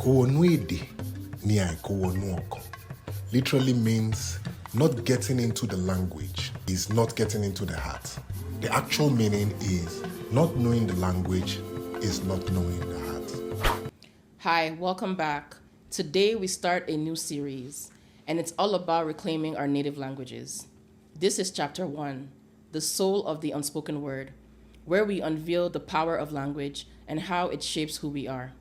Kowonuedi ni kowonuoko literally means not getting into the language is not getting into the heart. The actual meaning is not knowing the language is not knowing the heart. Hi, welcome back. Today we start a new series, and it's all about reclaiming our native languages. This is Chapter 1, The Soul of the Unspoken Word, where we unveil the power of language and how it shapes who we are.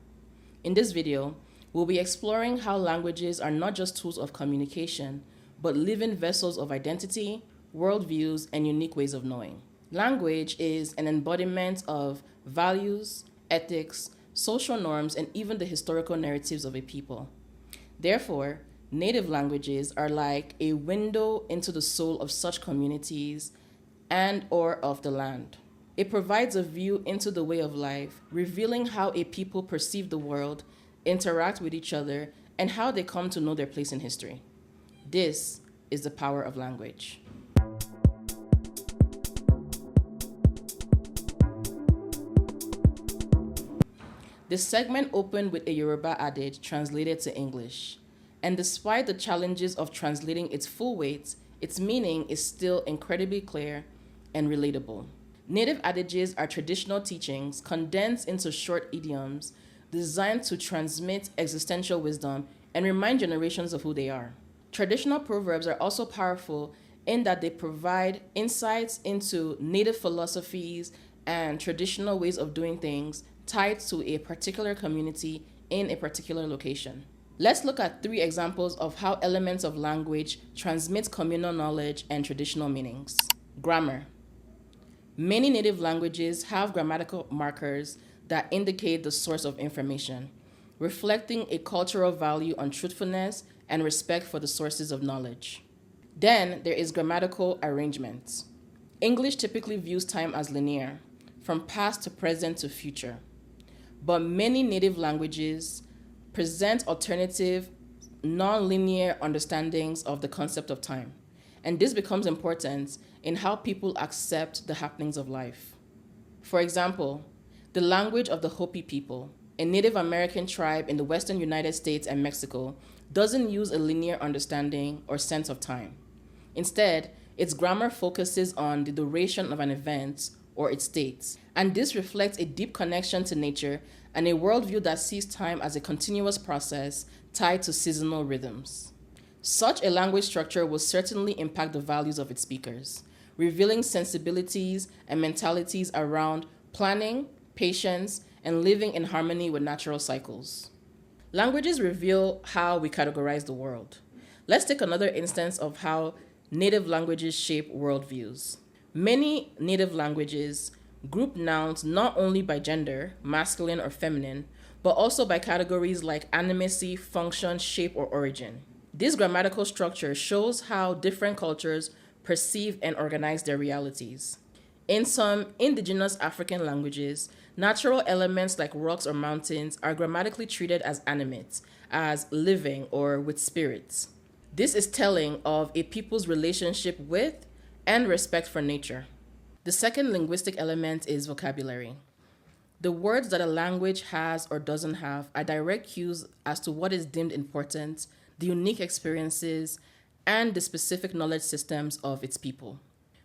In this video, we'll be exploring how languages are not just tools of communication, but living vessels of identity, worldviews, and unique ways of knowing. Language is an embodiment of values, ethics, social norms, and even the historical narratives of a people. Therefore, native languages are like a window into the soul of such communities and/or of the land. It provides a view into the way of life, revealing how a people perceive the world, interact with each other, and how they come to know their place in history. This is the power of language. This segment opened with a Yoruba adage translated to English. And despite the challenges of translating its full weight, its meaning is still incredibly clear and relatable. Native adages are traditional teachings condensed into short idioms designed to transmit existential wisdom and remind generations of who they are. Traditional proverbs are also powerful in that they provide insights into native philosophies and traditional ways of doing things tied to a particular community in a particular location. Let's look at 3 examples of how elements of language transmit communal knowledge and traditional meanings. Grammar. Many native languages have grammatical markers that indicate the source of information, reflecting a cultural value on truthfulness and respect for the sources of knowledge. Then there is grammatical arrangement. English typically views time as linear, from past to present to future. But many native languages present alternative, non-linear understandings of the concept of time. And this becomes important in how people accept the happenings of life. For example, the language of the Hopi people, a Native American tribe in the western United States and Mexico, doesn't use a linear understanding or sense of time. Instead, its grammar focuses on the duration of an event or its states, and this reflects a deep connection to nature and a worldview that sees time as a continuous process tied to seasonal rhythms. Such a language structure will certainly impact the values of its speakers, revealing sensibilities and mentalities around planning, patience, and living in harmony with natural cycles. Languages reveal how we categorize the world. Let's take another instance of how native languages shape worldviews. Many native languages group nouns not only by gender, masculine or feminine, but also by categories like animacy, function, shape, or origin. This grammatical structure shows how different cultures perceive and organize their realities. In some indigenous African languages, natural elements like rocks or mountains are grammatically treated as animate, as living or with spirits. This is telling of a people's relationship with and respect for nature. The second linguistic element is vocabulary. The words that a language has or doesn't have are direct cues as to what is deemed important, the unique experiences, and the specific knowledge systems of its people.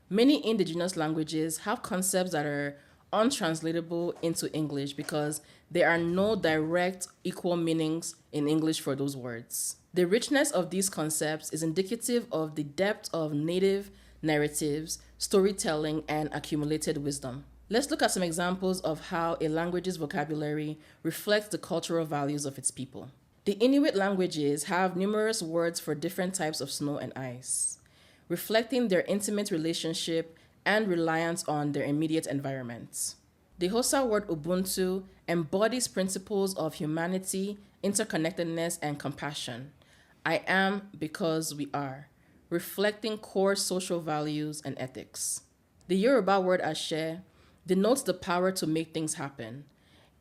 Many indigenous languages have concepts that are untranslatable into English because there are no direct equal meanings in English for those words. The richness of these concepts is indicative of the depth of native narratives, storytelling, and accumulated wisdom. Let's look at some examples of how a language's vocabulary reflects the cultural values of its people. The Inuit languages have numerous words for different types of snow and ice, reflecting their intimate relationship and reliance on their immediate environments. The Xhosa word Ubuntu embodies principles of humanity, interconnectedness, and compassion. I am because we are, reflecting core social values and ethics. The Yoruba word Ashe denotes the power to make things happen,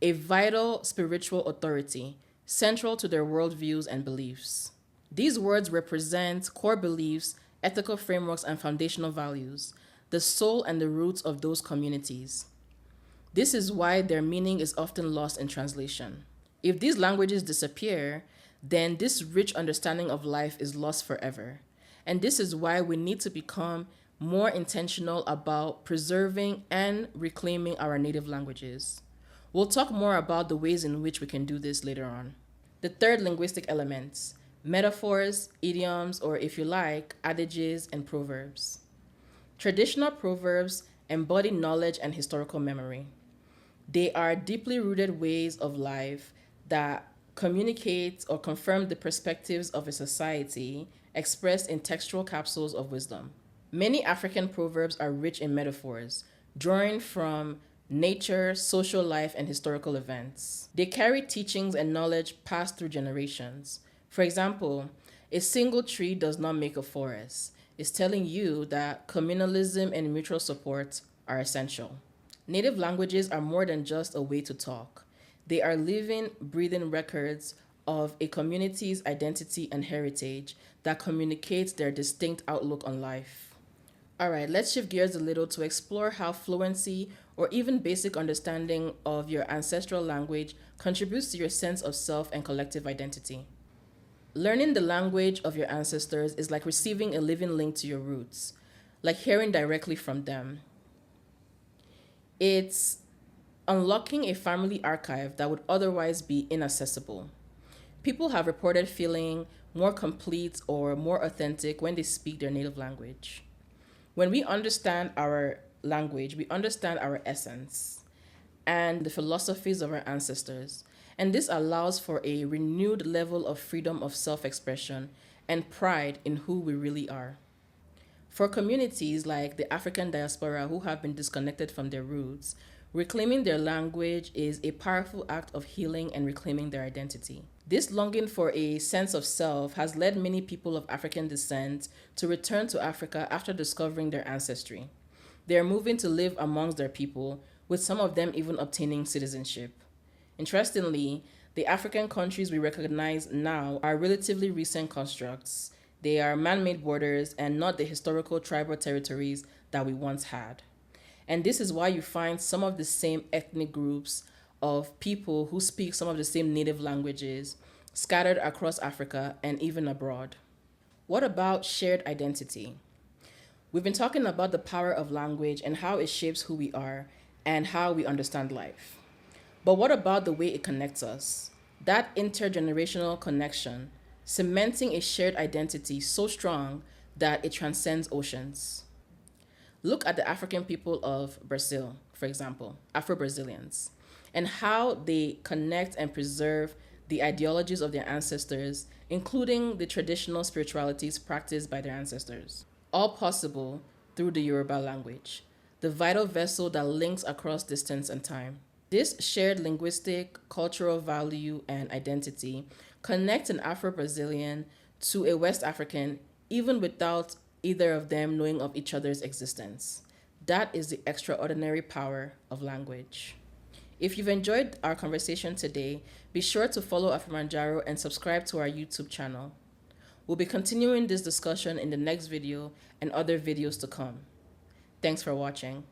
a vital spiritual authority central to their worldviews and beliefs. These words represent core beliefs, ethical frameworks, and foundational values, the soul and the roots of those communities. This is why their meaning is often lost in translation. If these languages disappear, then this rich understanding of life is lost forever. And this is why we need to become more intentional about preserving and reclaiming our native languages. We'll talk more about the ways in which we can do this later on. The third linguistic element: metaphors, idioms, or if you like, adages and proverbs. Traditional proverbs embody knowledge and historical memory. They are deeply rooted ways of life that communicate or confirm the perspectives of a society expressed in textual capsules of wisdom. Many African proverbs are rich in metaphors, drawing from nature, social life, and historical events. They carry teachings and knowledge passed through generations. For example, a single tree does not make a forest. It's telling you that communalism and mutual support are essential. Native languages are more than just a way to talk. They are living, breathing records of a community's identity and heritage that communicates their distinct outlook on life. All right, let's shift gears a little to explore how fluency or even basic understanding of your ancestral language contributes to your sense of self and collective identity. Learning the language of your ancestors is like receiving a living link to your roots, like hearing directly from them. It's unlocking a family archive that would otherwise be inaccessible. People have reported feeling more complete or more authentic when they speak their native language. When we understand our language, we understand our essence and the philosophies of our ancestors. And this allows for a renewed level of freedom of self expression and pride in who we really are. For communities like the African diaspora who have been disconnected from their roots, reclaiming their language is a powerful act of healing and reclaiming their identity. This longing for a sense of self has led many people of African descent to return to Africa after discovering their ancestry. They are moving to live amongst their people, with some of them even obtaining citizenship. Interestingly, the African countries we recognize now are relatively recent constructs. They are man-made borders and not the historical tribal territories that we once had. And this is why you find some of the same ethnic groups of people who speak some of the same native languages scattered across Africa and even abroad. What about shared identity? We've been talking about the power of language and how it shapes who we are and how we understand life. But what about the way it connects us? That intergenerational connection, cementing a shared identity so strong that it transcends oceans. Look at the African people of Brazil, for example, Afro-Brazilians, and how they connect and preserve the ideologies of their ancestors, including the traditional spiritualities practiced by their ancestors. All possible through the Yoruba language, the vital vessel that links across distance and time. This shared linguistic, cultural value, and identity connects an Afro-Brazilian to a West African, even without either of them knowing of each other's existence. That is the extraordinary power of language. If you've enjoyed our conversation today, be sure to follow Afromanjaro and subscribe to our YouTube channel. We'll be continuing this discussion in the next video and other videos to come. Thanks for watching.